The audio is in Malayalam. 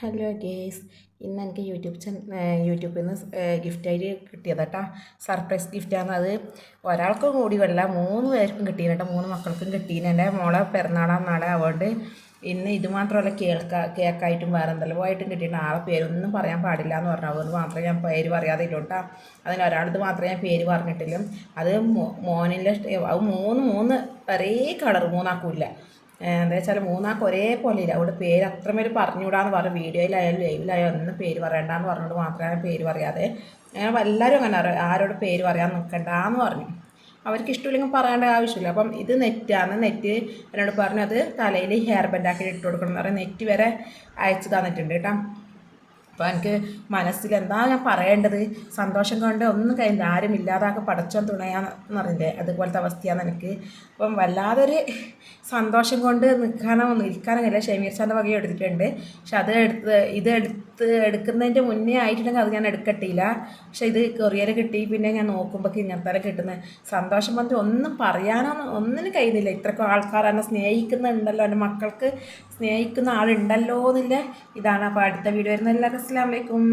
ഹലോ ഗേസ്, ഇന്ന് എനിക്ക് യൂട്യൂബിൽ നിന്ന് ഗിഫ്റ്റായിട്ട് കിട്ടിയത് കേട്ടോ. സർപ്രൈസ് ഗിഫ്റ്റാണ് അത്. ഒരാൾക്കും കൂടി വല്ല 3 പേർക്കും കിട്ടീന് കേട്ടോ. 3 മക്കൾക്കും കിട്ടീന്. എൻ്റെ മോളെ പിറന്നാളാം നാളെ. അതുകൊണ്ട് ഇന്ന് ഇത് മാത്രമല്ല കേക്കായിട്ടും വേറെ എന്തെല്ലാം ആയിട്ടും കിട്ടിയിട്ട് ആളെ പേരൊന്നും പറയാൻ പാടില്ല എന്ന് പറഞ്ഞു. അതുകൊണ്ട് മാത്രമേ ഞാൻ പേര് പറയാതെ ഇല്ല കേട്ടോ. അതിന് ഒരാളത് മാത്രമേ ഞാൻ പേര് പറഞ്ഞിട്ടില്ല. അത് മോനിലെ അത് മൂന്ന് ഒരേ കളർ മൂന്നാക്കൂല്ല. എന്താ വെച്ചാൽ മൂന്നാൾക്ക് ഒരേപോലെ ഇല്ല. അവിടെ പേര് അത്രമേൽ പറഞ്ഞുകൂടാന്ന് പറഞ്ഞു. വീഡിയോയിലായാലും ലൈവിലായാലും ഒന്നും പേര് പറയണ്ടെന്ന് പറഞ്ഞുകൊണ്ട് മാത്രമേ പേര് പറയാതെ. അങ്ങനെ എല്ലാവരും അങ്ങനെ ആരോട് പേര് പറയാൻ നിൽക്കണ്ടെന്ന് പറഞ്ഞു. അവർക്ക് ഇഷ്ടമില്ലെങ്കിൽ പറയേണ്ട ആവശ്യമില്ല. അപ്പം ഇത് നെറ്റാണ്. നെറ്റ് എന്നോട് പറഞ്ഞു അത് തലയിൽ ഹെയർ ബാൻഡാക്കി ഇട്ട് കൊടുക്കണം എന്ന് പറയും. നെറ്റ് വരെ അയച്ചു തന്നിട്ടുണ്ട് കേട്ടോ. അപ്പോൾ എനിക്ക് മനസ്സിൽ എന്താ ഞാൻ പറയേണ്ടത്, സന്തോഷം കൊണ്ട് ഒന്നും കഴിഞ്ഞില്ല. ആരും ഇല്ലാതാക്കി പടച്ചോൻ തുണയാന്ന് അറിയില്ലേ, അതുപോലത്തെ അവസ്ഥയാണ് എനിക്ക്. അപ്പം വല്ലാതൊരു സന്തോഷം കൊണ്ട് നിൽക്കാനൊന്നുമില്ല. ഷമീർ സാറിൻ്റെ വകയും എടുത്തിട്ടുണ്ട്. പക്ഷെ അത് എടുക്കുന്നതിൻ്റെ മുന്നേ ആയിട്ടുണ്ടെങ്കിൽ അത് ഞാൻ എടുക്കട്ടില്ല. പക്ഷെ ഇത് കൊറിയർ കിട്ടി. പിന്നെ ഞാൻ നോക്കുമ്പോൾ ഇങ്ങനത്തെ കിട്ടുന്നത് സന്തോഷം വന്നിട്ട് ഒന്നും പറയാനോ ഒന്നിനും കഴിയുന്നില്ല. ഇത്രക്കും ആൾക്കാർ എന്നെ സ്നേഹിക്കുന്നുണ്ടല്ലോ, എൻ്റെ മക്കൾക്ക് സ്നേഹിക്കുന്ന ആളുണ്ടല്ലോ എന്നില്ല ഇതാണ്. അപ്പോൾ അടുത്ത വീഡിയോ വരുന്ന എല്ലാവർക്കും അസ്സലാമു അലൈക്കും.